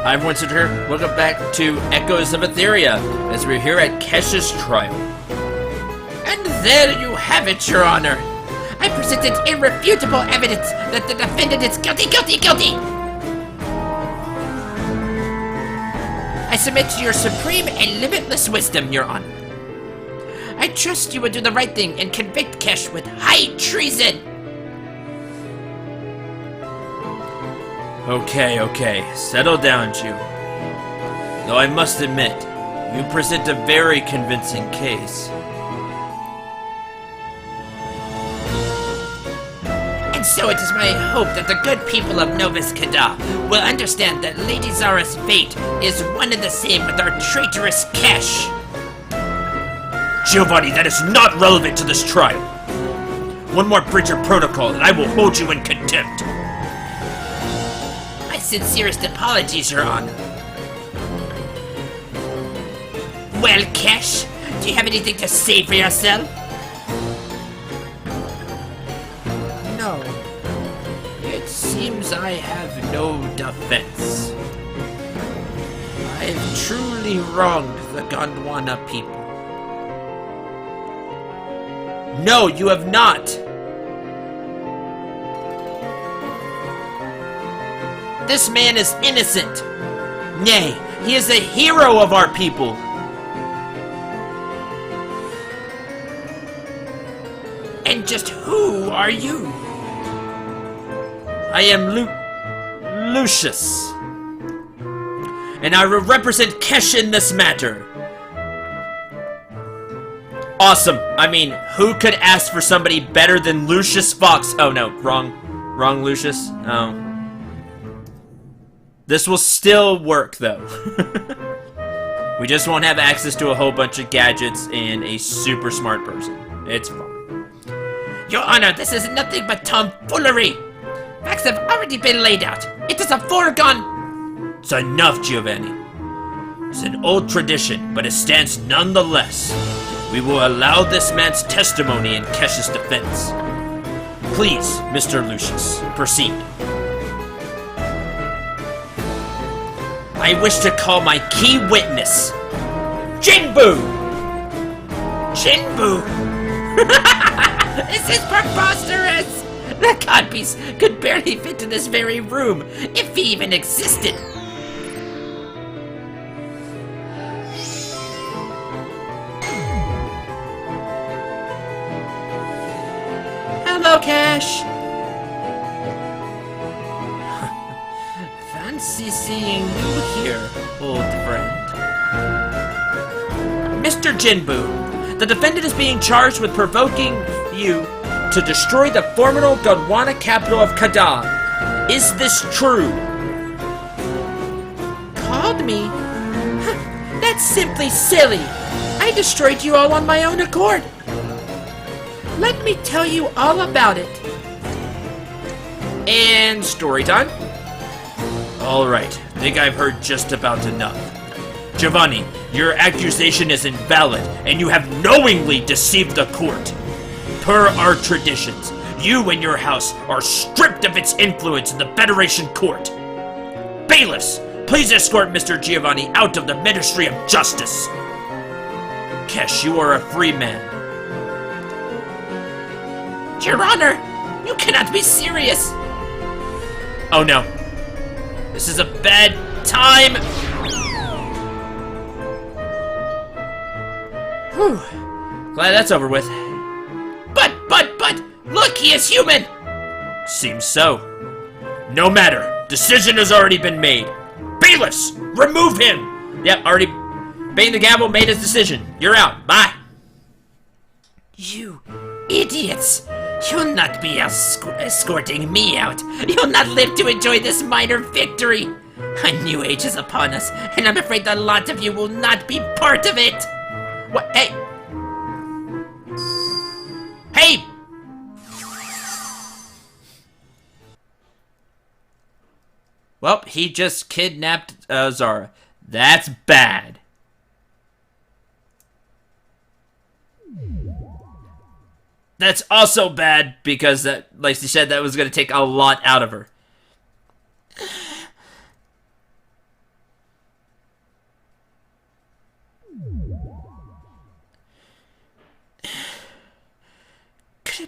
Hi everyone, Cendril here. Welcome back to Echoes of Aetheria, as we're here at Kesh's trial. And there you have it, Your Honor. I presented irrefutable evidence that the defendant is guilty. I submit to your supreme and limitless wisdom, Your Honor. I trust you will do the right thing and convict Kesh with high treason. Okay, settle down, Jew. Though I must admit, you present a very convincing case. And so it is my hope that the good people of Novus Kada will understand that Lady Zara's fate is one and the same with our traitorous Kesh. Giovanni, that is not relevant to this trial. One more breach of protocol and I will hold you in contempt. Sincerest apologies, Your Honor. Well, Kesh, do you have anything to say for yourself? No. It seems I have no defense. I've truly wronged the Gondwana people. No, you have not! This man is innocent. Nay, he is a hero of our people. And just who are you? I am Lucius. And I will represent Kesh in this matter. Awesome. I mean, who could ask for somebody better than Lucius Fox? Oh no, wrong Lucius. Oh. This will still work, though. We just won't have access to a whole bunch of gadgets and a super smart person. It's fine. Your Honor, this is nothing but tomfoolery. Facts have already been laid out. It is a foregone. It's enough, Giovanni. It's an old tradition, but it stands nonetheless. We will allow this man's testimony in Kesh's defense. Please, Mr. Lucius, proceed. I wish to call my key witness, Jinbu! Jinbu? This is preposterous! The codpiece could barely fit in this very room, if he even existed. Hello, Kesh. Fancy seeing you here, old friend. Mr. Jinbu, the defendant is being charged with provoking you to destroy the formidable Gondwana capital of Kada. Is this true? Called me? That's simply silly. I destroyed you all on my own accord. Let me tell you all about it. And story time? Alright, think I've heard just about enough. Giovanni, your accusation is invalid, and you have knowingly deceived the court. Per our traditions, you and your house are stripped of its influence in the Federation Court. Bailiffs, please escort Mr. Giovanni out of the Ministry of Justice. Kesh, you are a free man. Your Honor, you cannot be serious. Oh no. This is a bad time! Whew. Glad that's over with. But, look, he is human! Seems so. No matter. Decision has already been made. Bailiffs, remove him! Yep, already banged the gavel, made his decision. You're out. Bye. You idiots! You'll not be escorting me out. You'll not live to enjoy this minor victory. A new age is upon us, and I'm afraid the lot of you will not be part of it. What? Hey! Hey! Well, he just kidnapped Zara. That's bad. That's also bad because that, like she said, that was going to take a lot out of her.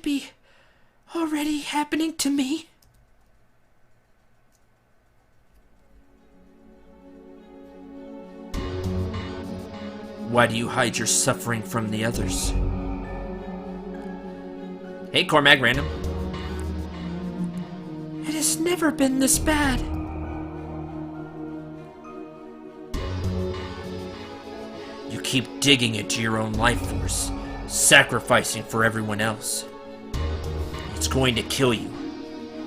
be already happening to me? Why do you hide your suffering from the others? Hey, Cormac, random. It has never been this bad. You keep digging into your own life force, sacrificing for everyone else. It's going to kill you,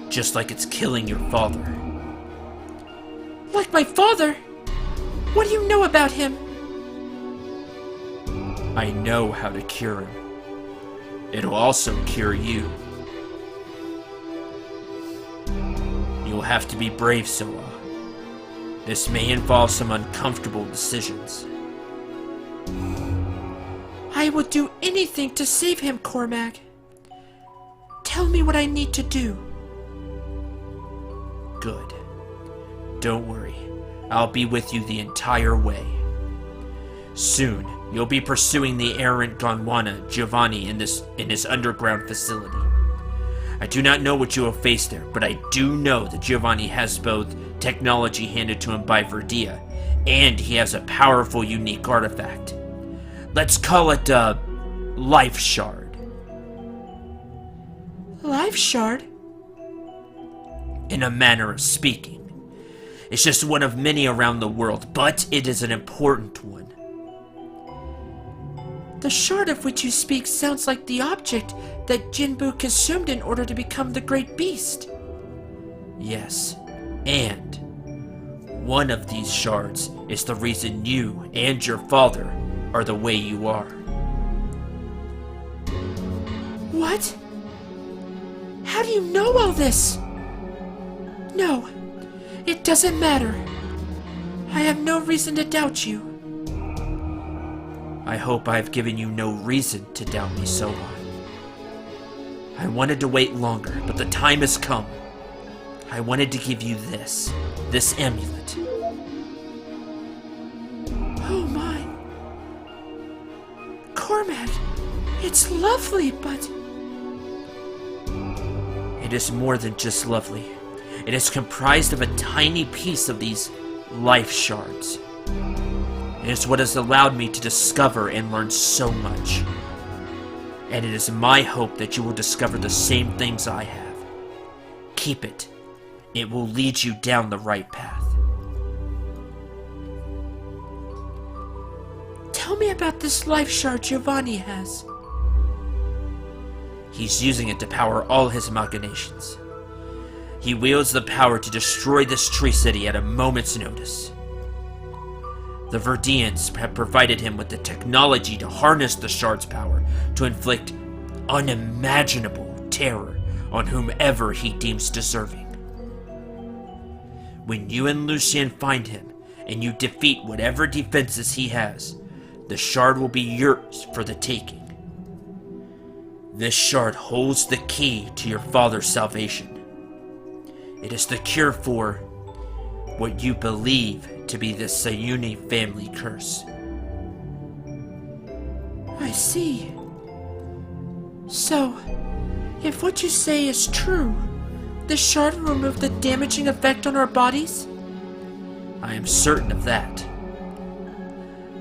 just like it's killing your father. Like my father? What do you know about him? I know how to cure him. It'll also cure you. You'll have to be brave, Soa. This may involve some uncomfortable decisions. I would do anything to save him, Cormac. Tell me what I need to do. Good. Don't worry. I'll be with you the entire way. Soon, you'll be pursuing the errant Gondwana, Giovanni, in his underground facility. I do not know what you will face there, but I do know that Giovanni has both technology handed to him by Verdia, and he has a powerful, unique artifact. Let's call it a life shard. Life shard? In a manner of speaking. It's just one of many around the world, but it is an important one. The shard of which you speak sounds like the object that Jinbu consumed in order to become the great beast. Yes, and one of these shards is the reason you and your father are the way you are. What? How do you know all this? No, it doesn't matter. I have no reason to doubt you. I hope I've given you no reason to doubt me, Soa. I wanted to wait longer, but the time has come. I wanted to give you this amulet. Oh my. Cormac, it's lovely, but... It is more than just lovely. It is comprised of a tiny piece of these life shards. It is what has allowed me to discover and learn so much. And it is my hope that you will discover the same things I have. Keep it. It will lead you down the right path. Tell me about this life shard Giovanni has. He's using it to power all his machinations. He wields the power to destroy this tree city at a moment's notice. The Verdians have provided him with the technology to harness the shard's power to inflict unimaginable terror on whomever he deems deserving. When you and Lucien find him, and you defeat whatever defenses he has, the shard will be yours for the taking. This shard holds the key to your father's salvation. It is the cure for what you believe to be the Sayuni family curse. I see. So, if what you say is true, the shard will remove the damaging effect on our bodies? I am certain of that.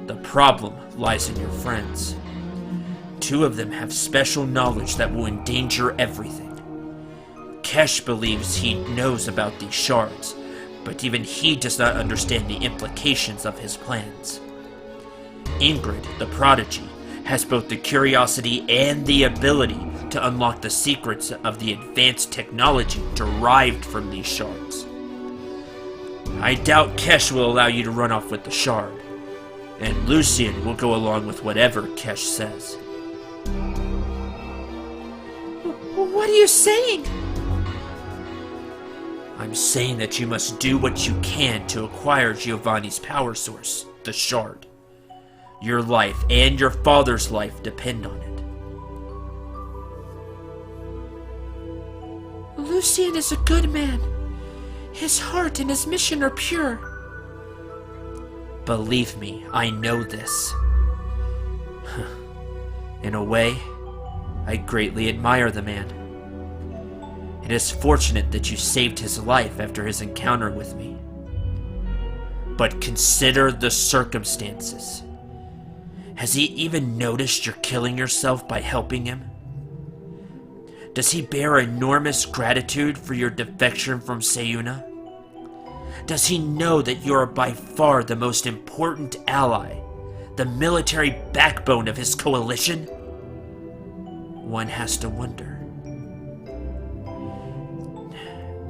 The problem lies in your friends. Two of them have special knowledge that will endanger everything. Kesh believes he knows about these shards, but even he does not understand the implications of his plans. Ingrid, the prodigy, has both the curiosity and the ability to unlock the secrets of the advanced technology derived from these shards. I doubt Kesh will allow you to run off with the shard, and Lucien will go along with whatever Kesh says. What are you saying? I'm saying that you must do what you can to acquire Giovanni's power source, the shard. Your life and your father's life depend on it. Lucien is a good man. His heart and his mission are pure. Believe me, I know this. In a way, I greatly admire the man. It is fortunate that you saved his life after his encounter with me. But consider the circumstances. Has he even noticed you're killing yourself by helping him? Does he bear enormous gratitude for your defection from Sayuna? Does he know that you are by far the most important ally, the military backbone of his coalition? One has to wonder.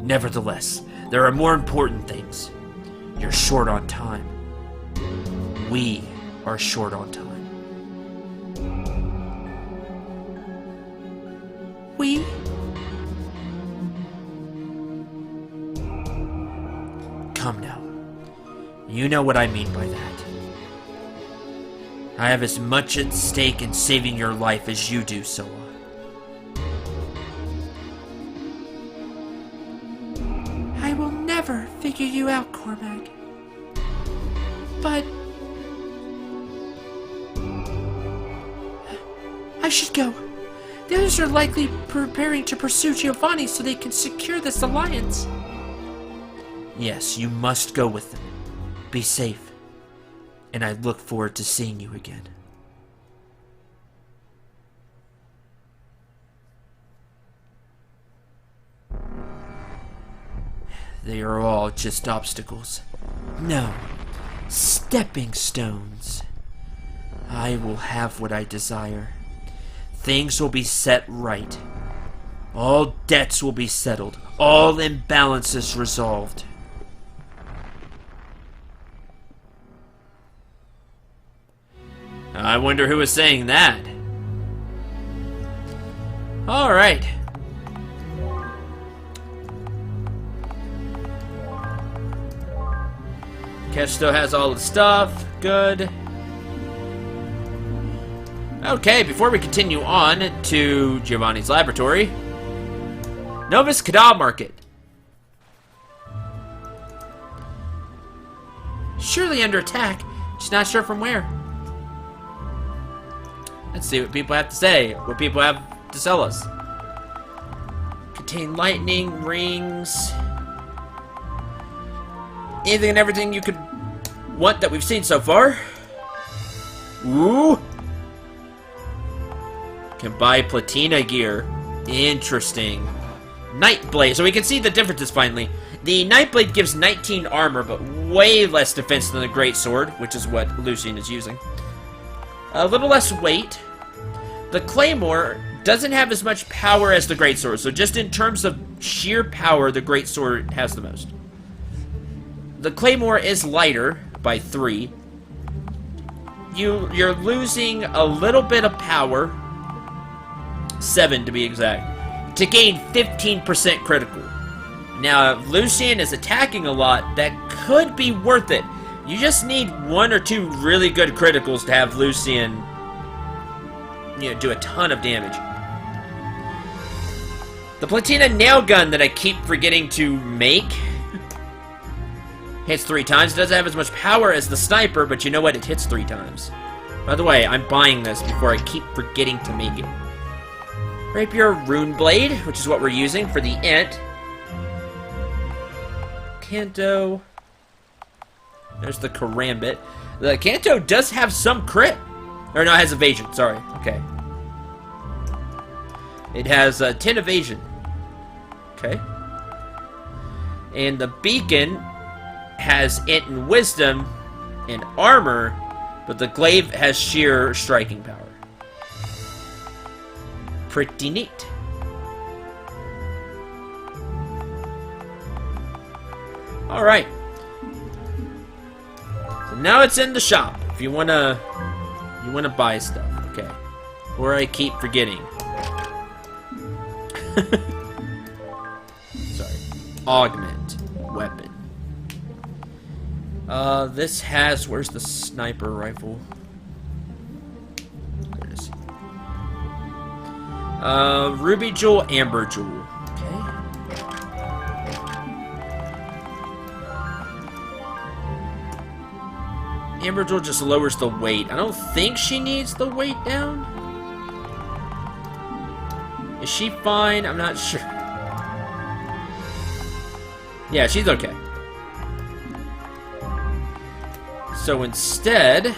Nevertheless, there are more important things. You're short on time. We are short on time. We? Come now. You know what I mean by that. I have as much at stake in saving your life as you do, Soa. I will never figure you out, Cormac. But I should go. The others are likely preparing to pursue Giovanni so they can secure this alliance. Yes, you must go with them. Be safe. And I look forward to seeing you again. They are all just obstacles. No, stepping stones. I will have what I desire. Things will be set right. All debts will be settled. All imbalances resolved. I wonder who was saying that. Alright. Kesh still has all the stuff. Good. Okay, before we continue on to Giovanni's laboratory, Novus Kadal Market. Surely under attack, just not sure from where. Let's see what people have to say, what people have to sell us. Contain lightning, rings, anything and everything you could want that we've seen so far. Ooh. Can buy platina gear. Interesting. Nightblade. So we can see the differences finally. The Nightblade gives 19 armor, but way less defense than the Great Sword, which is what Lucian is using. A little less weight. The Claymore doesn't have as much power as the Great Sword, so just in terms of sheer power, the Great Sword has the most. The Claymore is lighter by 3. You're losing a little bit of power, 7 to be exact, to gain 15% critical. Now, if Lucian is attacking a lot, that could be worth it. You just need 1 or 2 really good criticals to have Lucian, do a ton of damage. The Platina Nail Gun that I keep forgetting to make hits 3 times. It doesn't have as much power as the Sniper, but you know what? It hits 3 times. By the way, I'm buying this before I keep forgetting to make it. Rapier Rune Blade, which is what we're using for the Ent. Kanto. There's the Karambit. The Kanto does have some crit. Or no, it has evasion. Sorry. Okay. It has 10 evasion. Okay. And the Beacon has Int and Wisdom and armor, but the Glaive has sheer striking power. Pretty neat. Alright. So now it's in the shop. If you wanna buy stuff, okay. Or I keep forgetting. Sorry. Augment weapon. This has, where's the sniper rifle? There it is. Ruby Jewel, Amber Jewel. Okay. Amber Jewel just lowers the weight. I don't think she needs the weight down. Is she fine? I'm not sure. Yeah, she's okay. So instead,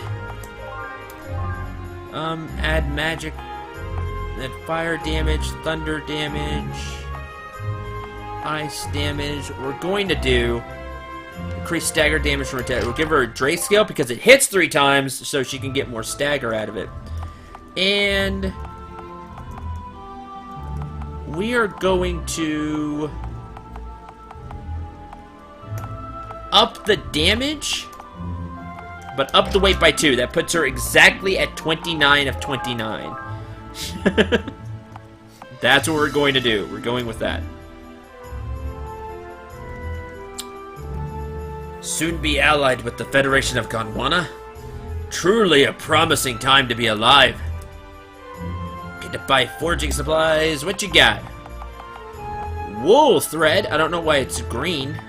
add magic, add fire damage, thunder damage, ice damage. What we're going to do, increase stagger damage from attack. We'll give her a Dre scale because it hits 3 times, so she can get more stagger out of it. And we are going to up the damage, but up the weight by 2. That puts her exactly at 29 of 29. That's what we're going to do. We're going with that. Soon be allied with the Federation of Gondwana. Truly a promising time to be alive. Get to buy forging supplies. What you got? Wool thread. I don't know why it's green.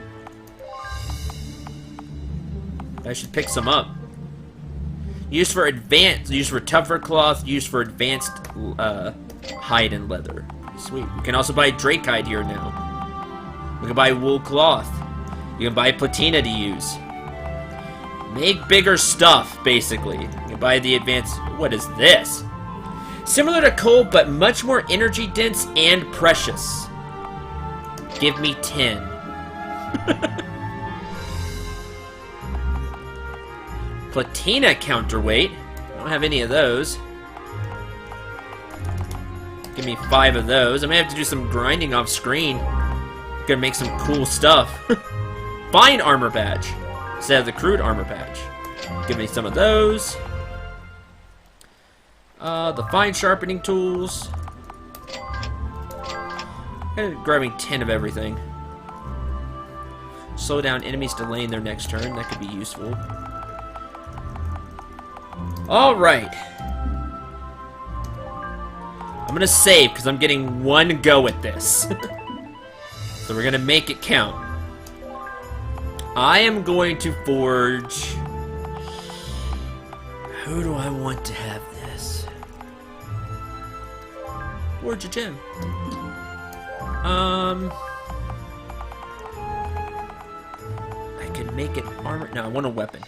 I should pick some up. Used for advanced, used for tougher cloth, used for advanced hide and leather. Sweet. We can also buy Drake hide here now. We can buy wool cloth. You can buy platina to use. Make bigger stuff, basically. You can buy the advanced... What is this? Similar to coal, but much more energy dense and precious. Give me 10. Platina counterweight. I don't have any of those. Give me 5 of those. I may have to do some grinding off screen. Gonna make some cool stuff. Fine armor badge instead of the crude armor badge. Give me some of those. The fine sharpening tools. Grabbing 10 of everything. Slow down enemies delaying their next turn. That could be useful. Alright. I'm gonna save because I'm getting 1 go at this. So we're gonna make it count. I am going to forge... Who do I want to have this? Forge a gem. I can make it armor... No, I want a weapon.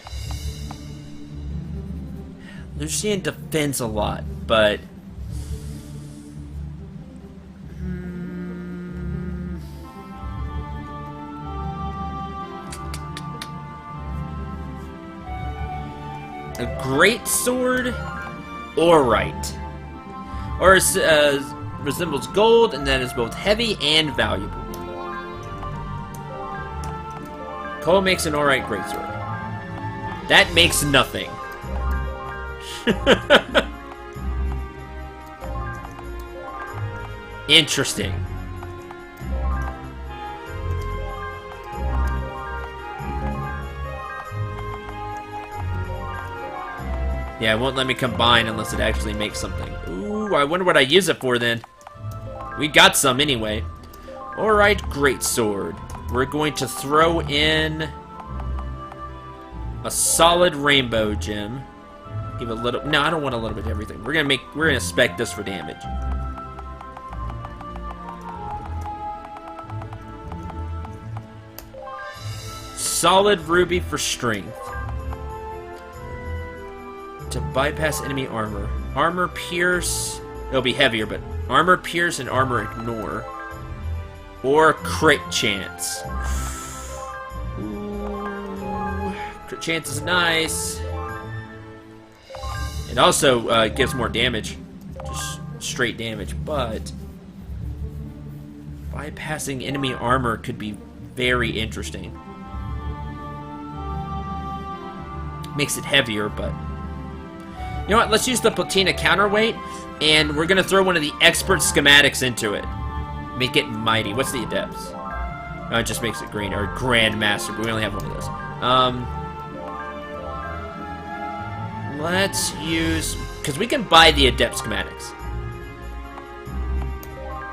Lucian defends a lot, but... A great sword, Orite. Or resembles gold, and that is both heavy and valuable. Cole makes an Orite greatsword. That makes nothing. Interesting. Yeah, it won't let me combine unless it actually makes something. Ooh, I wonder what I use it for then. We got some anyway. Alright, greatsword. We're going to throw in a solid rainbow gem. Give a little... No, I don't want a little bit of everything. We're gonna spec this for damage. Solid ruby for strength. To bypass enemy armor. Armor pierce. It'll be heavier, but armor pierce and armor ignore. Or crit chance. Ooh, crit chance is nice. It also gives more damage. Just straight damage, but bypassing enemy armor could be very interesting. Makes it heavier, but... You know what? Let's use the platina counterweight, and we're going to throw one of the expert schematics into it. Make it mighty. What's the adepts? No, it just makes it green. Or grandmaster, but we only have one of those. Let's use... Because we can buy the adept schematics.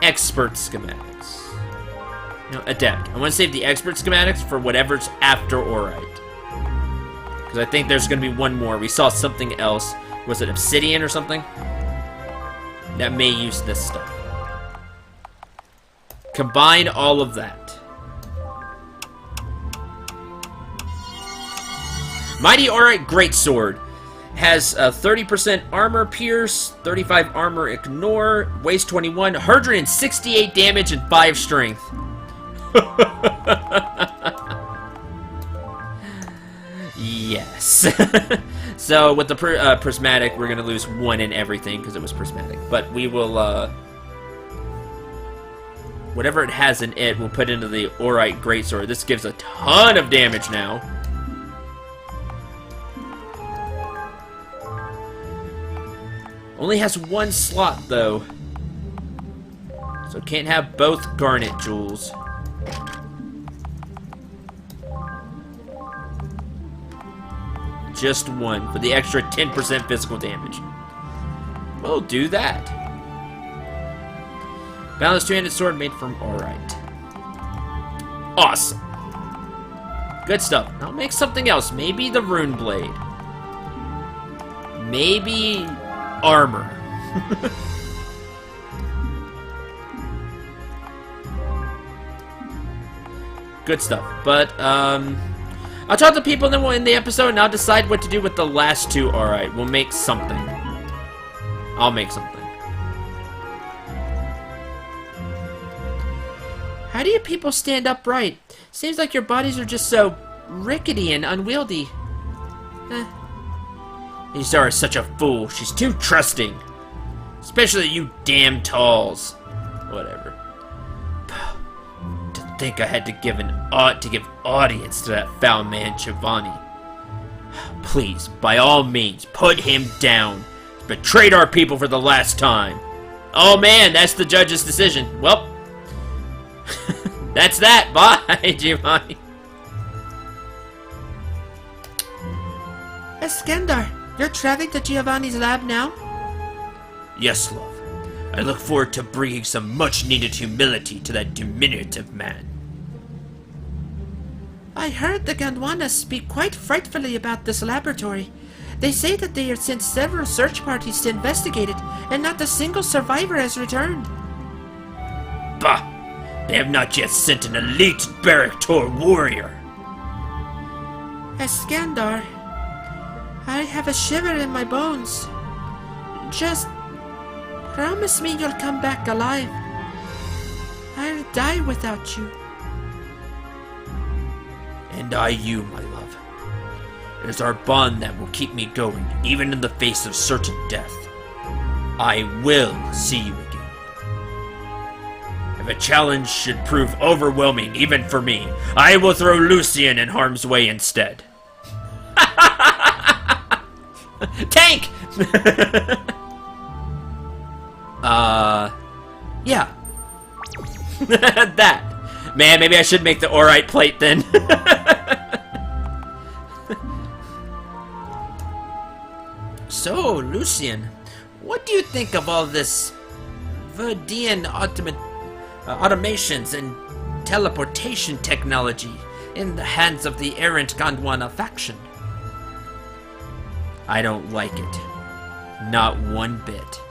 Expert schematics. No, adept. I want to save the expert schematics for whatever's after Orite. Because I think there's going to be one more. We saw something else. Was it obsidian or something? That may use this stuff. Combine all of that. Mighty Aurite Greatsword has 30% armor pierce, 35 armor ignore, weighs 21, 168 damage, and 5 strength. Yes. So with the prismatic, we're gonna lose 1 in everything because it was prismatic. But we will, whatever it has in it, we'll put into the Aurite Greatsword. This gives a ton of damage now. Only has 1 slot, though. So can't have both Garnet Jewels. Just 1 for the extra 10% physical damage. We'll do that. Balanced two-handed sword made from Aurite. Awesome. Good stuff. I'll make something else. Maybe the Rune Blade. Maybe armor. Good stuff. But, I'll talk to people then we'll end the episode and I'll decide what to do with the last 2. Alright, we'll make something. I'll make something. How do you people stand upright? Seems like your bodies are just so rickety and unwieldy. Isara is such a fool. She's too trusting. Especially you damn talls. Whatever. To think I had to give audience to that foul man Giovanni. Please, by all means, put him down. He's betrayed our people for the last time. Oh man, that's the judge's decision. Well, that's that. Bye, Giovanni. Iskandar, you're traveling to Giovanni's lab now? Yes, love. I look forward to bringing some much-needed humility to that diminutive man. I heard the Gondwanas speak quite frightfully about this laboratory. They say that they have sent several search parties to investigate it, and not a single survivor has returned. Bah! They have not yet sent an elite Baraktor warrior. Iskandar, I have a shiver in my bones. Just promise me you'll come back alive. I'll die without you. And I you, my love. It is our bond that will keep me going, even in the face of certain death. I will see you again. If a challenge should prove overwhelming, even for me, I will throw Lucian in harm's way instead. Tank! Yeah. That. Man, maybe I should make the Aurite plate then. So, Lucian, what do you think of all this Verdian automations and teleportation technology in the hands of the errant Gondwana faction? I don't like it. Not one bit.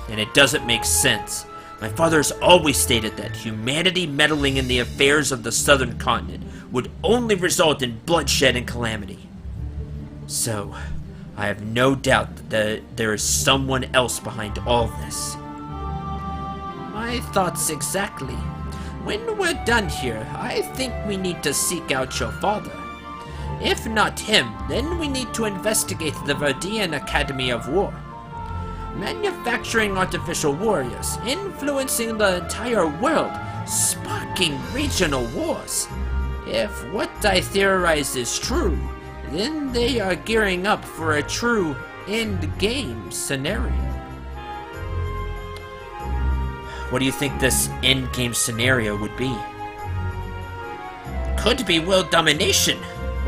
And it doesn't make sense. My father has always stated that humanity meddling in the affairs of the southern continent would only result in bloodshed and calamity. So, I have no doubt that there is someone else behind all this. My thoughts exactly. When we're done here, I think we need to seek out your father. If not him, then we need to investigate the Verdian Academy of War. Manufacturing artificial warriors, influencing the entire world, sparking regional wars. If what I theorize is true, then they are gearing up for a true end-game scenario. What do you think this end-game scenario would be? Could be world domination,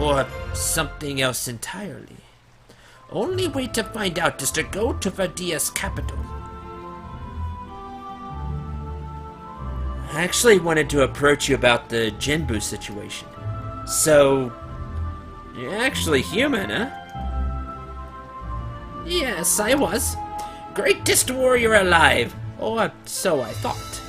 or something else entirely. Only way to find out is to go to Verdia's capital. I actually wanted to approach you about the Jinbu situation. So, you're actually human, huh? Yes, I was. Greatest warrior alive, or so I thought.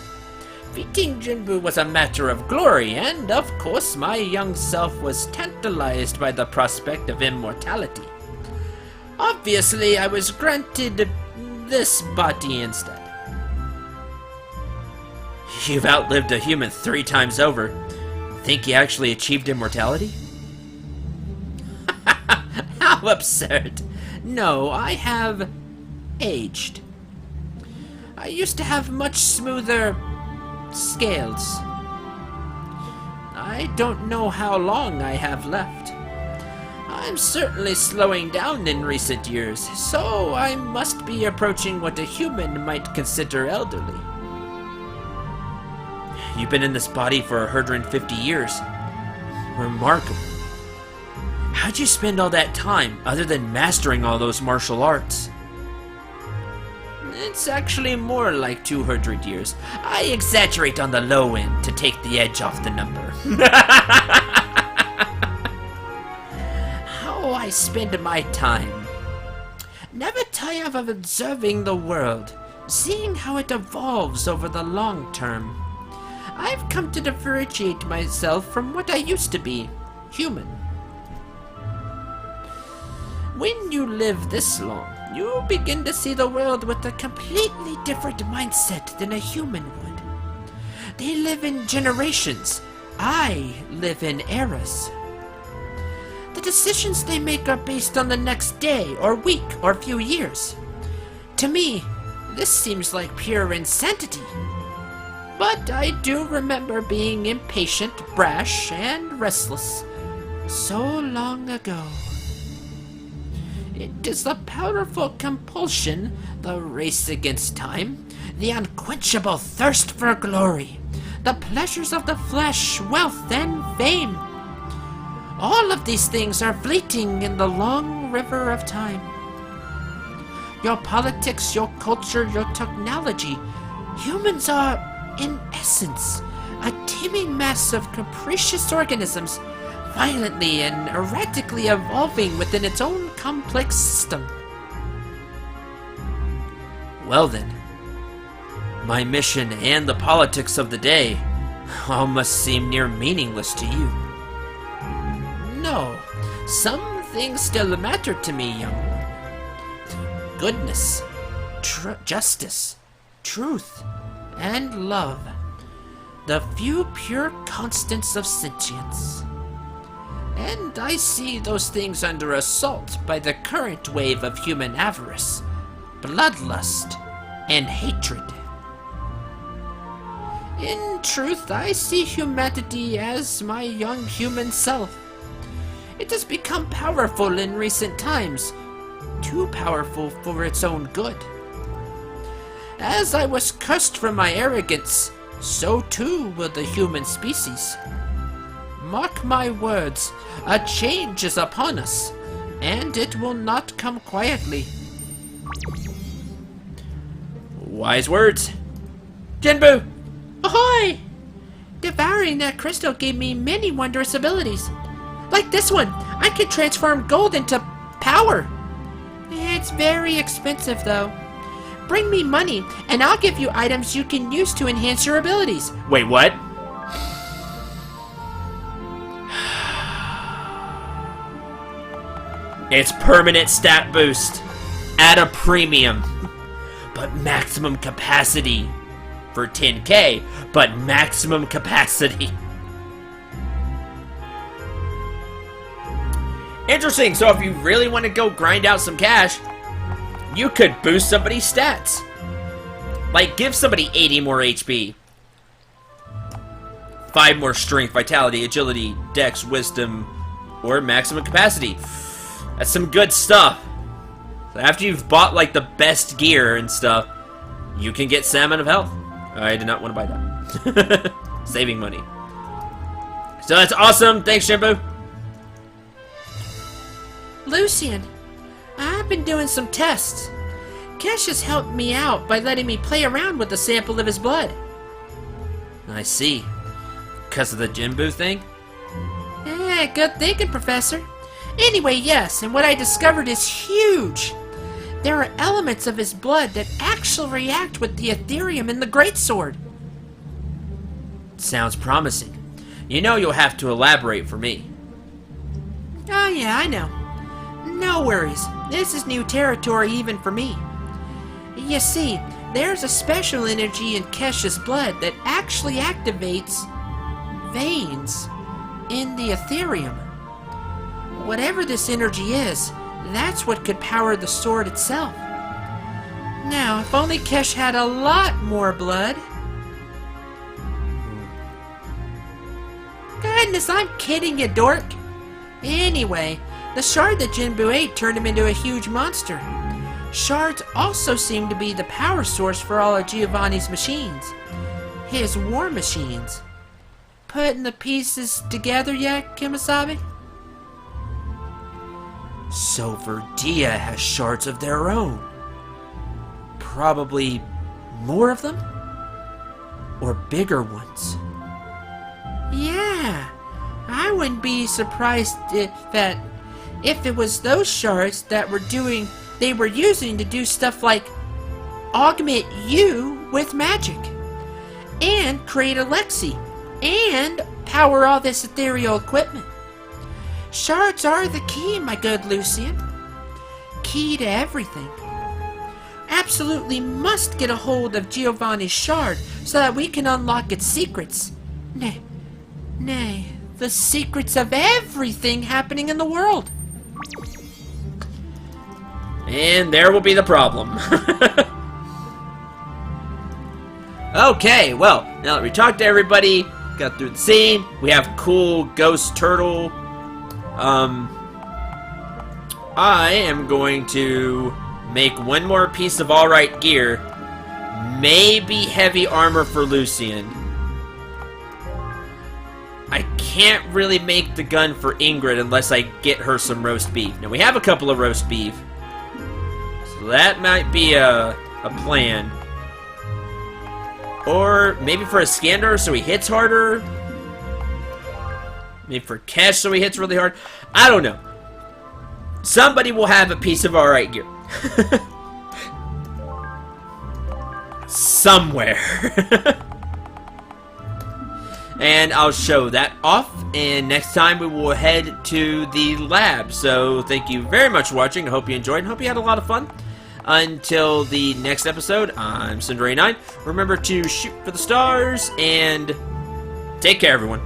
Defeating Jinbu was a matter of glory, and of course my young self was tantalized by the prospect of immortality. Obviously, I was granted this body instead. You've outlived a human 3 times over. Think you actually achieved immortality? How absurd! No, I have aged. I used to have much smoother scales. I don't know how long I have left. I'm certainly slowing down in recent years, so I must be approaching what a human might consider elderly. You've been in this body for 150 years. Remarkable. How'd you spend all that time, other than mastering all those martial arts? It's actually more like 200 years. I exaggerate on the low end to take the edge off the number. How I spend my time. Never tire of observing the world, seeing how it evolves over the long term. I've come to differentiate myself from what I used to be, human. When you live this long, you begin to see the world with a completely different mindset than a human would. They live in generations. I live in eras. The decisions they make are based on the next day, or week, or few years. To me, this seems like pure insanity. But I do remember being impatient, brash, and restless so long ago. It is the powerful compulsion, the race against time, the unquenchable thirst for glory, the pleasures of the flesh, wealth, and fame. All of these things are fleeting in the long river of time. Your politics, your culture, your technology, humans are, in essence, a teeming mass of capricious organisms, violently and erratically evolving within its own complex system. Well then, my mission and the politics of the day all must seem near meaningless to you. No, some things still matter to me, young one. Goodness, justice, truth, and love. The few pure constants of sentience. And I see those things under assault by the current wave of human avarice, bloodlust, and hatred. In truth, I see humanity as my young human self. It has become powerful in recent times, too powerful for its own good. As I was cursed for my arrogance, so too will the human species. Mark my words, a change is upon us, and it will not come quietly. Wise words. Jinbu! Ahoy! Devouring that crystal gave me many wondrous abilities. Like this one, I can transform gold into power. It's very expensive though. Bring me money, and I'll give you items you can use to enhance your abilities. Wait, what? It's permanent stat boost at a premium, but maximum capacity for 10k, but maximum capacity. Interesting, so if you really want to go grind out some cash, you could boost somebody's stats. Like, give somebody 80 more HP. 5 more strength, vitality, agility, dex, wisdom, or maximum capacity. That's some good stuff. So after you've bought, like, the best gear and stuff, you can get Salmon of Health. I did not want to buy that. Saving money. So that's awesome. Thanks, Jinbu. Lucian, I've been doing some tests. Kesh has helped me out by letting me play around with a sample of his blood. I see. Because of the Jinbu thing? Good thinking, Professor. Anyway, yes, and what I discovered is huge. There are elements of his blood that actually react with the Aetherium in the Greatsword. Sounds promising. You know you'll have to elaborate for me. Oh yeah, I know. No worries. This is new territory even for me. You see, there's a special energy in Kesh's blood that actually activates veins in the Aetherium. Whatever this energy is, that's what could power the sword itself. Now, if only Kesh had a lot more blood. Goodness, I'm kidding you, dork. Anyway, the shard that Jinbu ate turned him into a huge monster. Shards also seem to be the power source for all of Giovanni's machines. His war machines. Putting the pieces together yet, Kimasabi? So Verdia has shards of their own. Probably more of them? Or bigger ones? Yeah, I wouldn't be surprised if it was those shards that they were using to do stuff like augment you with magic, and create Alexi, and power all this ethereal equipment. Shards are the key, my good Lucian. Key to everything. Absolutely must get a hold of Giovanni's shard so that we can unlock its secrets. Nay, the secrets of everything happening in the world. And there will be the problem. Okay, well, now that we talked to everybody, got through the scene, we have cool ghost turtle. I am going to make one more piece of alright gear. Maybe heavy armor for Lucian. I can't really make the gun for Ingrid unless I get her some roast beef. Now, we have a couple of roast beef. So that might be a plan. Or maybe for Iskander so he hits harder. Maybe for Kesh so he hits really hard. I don't know. Somebody will have a piece of alright gear. Somewhere. And I'll show that off, and next time we will head to the lab. So thank you very much for watching. I hope you enjoyed and hope you had a lot of fun. Until the next episode, I'm Cendril. Remember to shoot for the stars, and take care, everyone.